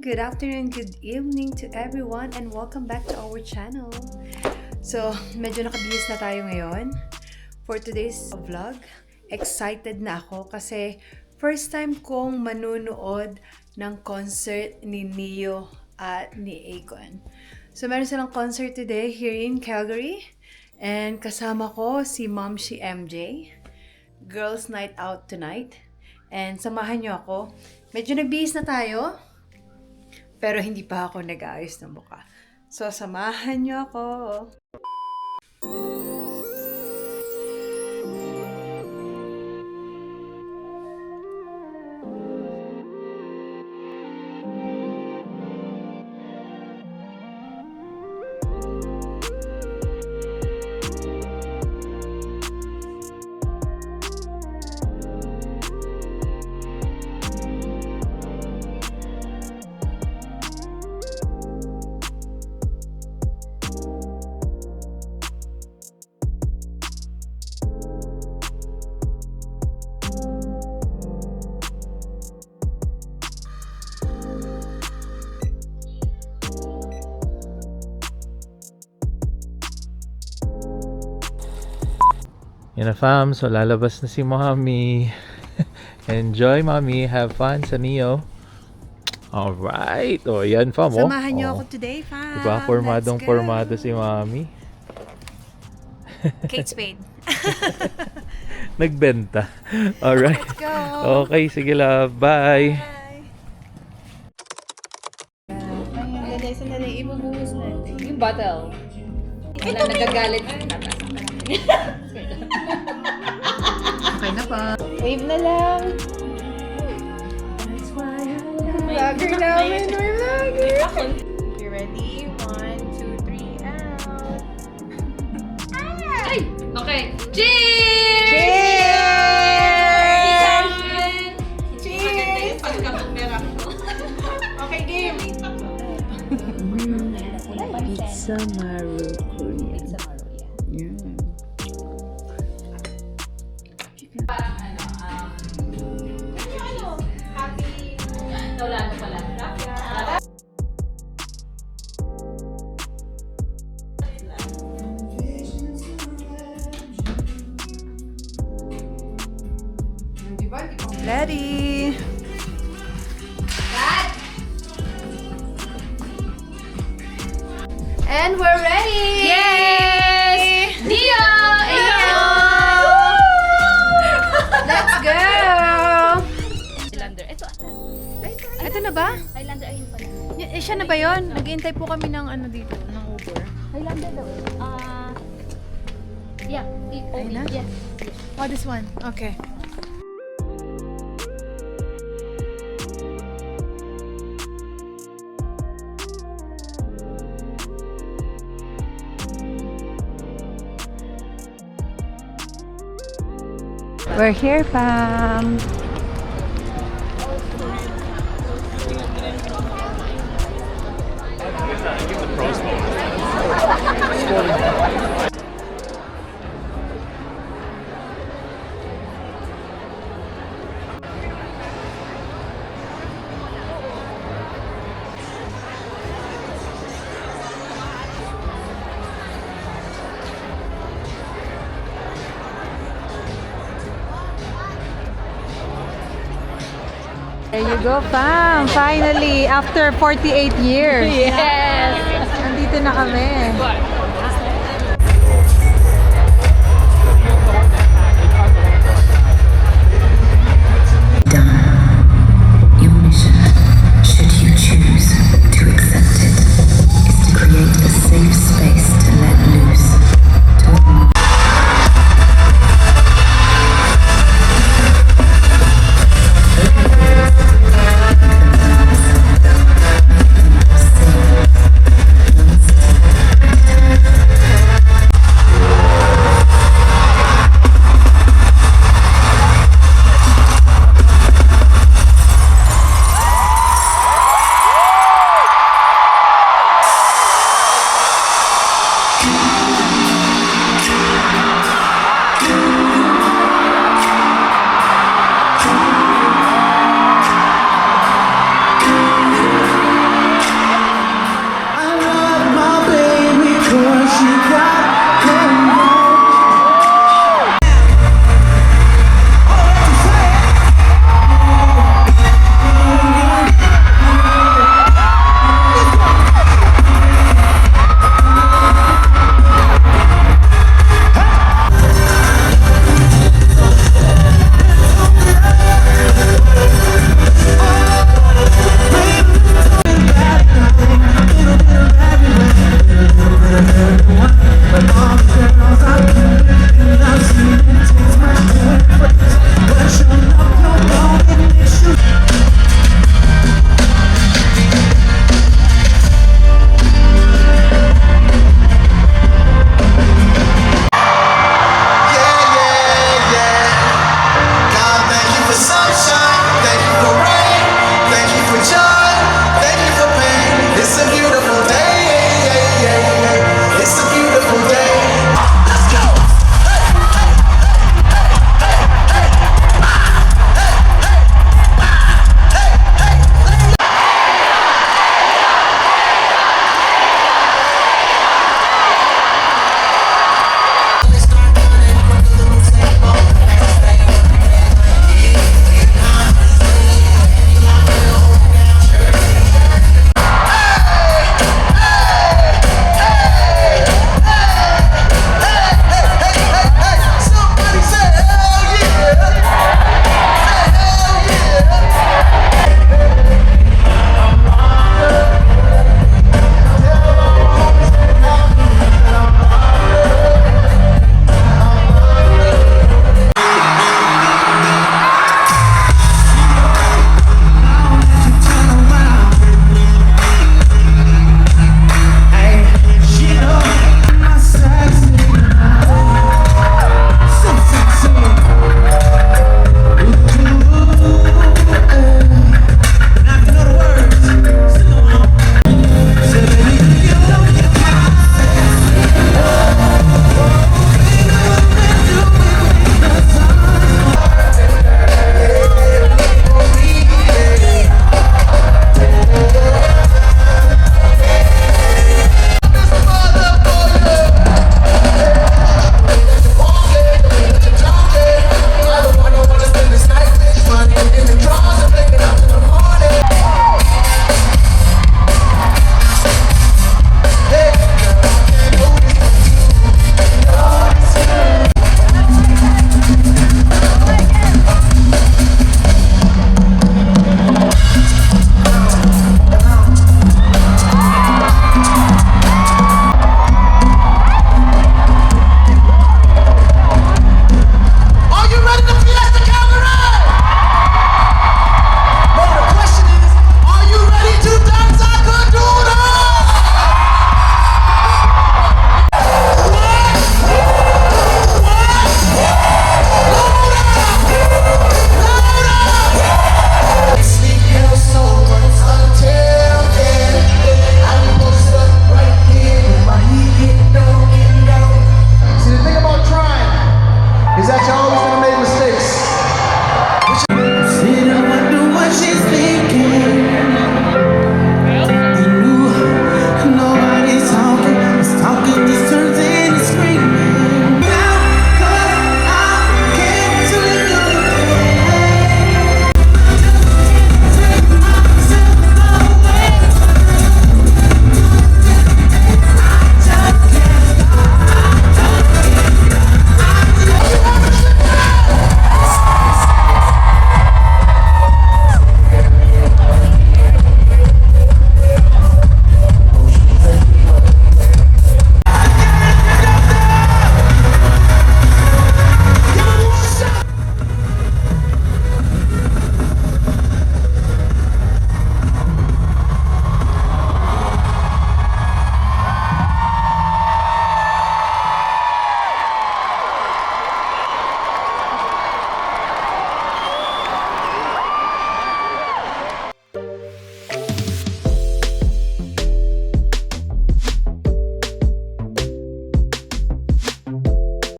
good afternoon, good evening to everyone, and welcome back to our channel. So, medyo nakabihis na tayo ngayon for today's vlog. Excited na ako kasi first time kong manunood ng concert ni Neo at ni Akon. So, meron silang concert today here in Calgary. And kasama ko si Momshi MJ. Girls night out tonight. And samahan niyo ako. Medyo nagbihis na tayo. Pero hindi pa ako nag-aayos ng mukha. So, samahan niyo ako. Yan na fam, so lalabas na si Mommy. Enjoy Mommy, have fun sa Neo. Alright, o yan fam. Samahan niyo ako today, fam. Diba, pormadong-pormado si Mommy. Kate Spade. Nagbenta. Alright. Let's go. Okay, sige love, bye. Sandali, ibubuhos natin. Yung bottle. Wala nagagalit. Okay na pa. Wave na lang. Vlogger namin. We're vlogger. You ready? 1, 2, 3, out. Ay! Okay. Cheers! Cheers! Cheers! Okay, game. Pizza Maru Korean. Yeah. Parang happy. Wala na pala. Ready? And we're ready! Yes! Neo! Let's go! Highlander. Ito ata. Ito na ba? Highlander ayun pala. Siya na ba yun? Naghihintay po kami ng ano dito, ng Uber. Highlander daw. Yeah. Ayun na? Yes. Oh, this one. Okay. We're here, fam. There you go, fam. Finally, after 48 years. Yes! Nandito na kami.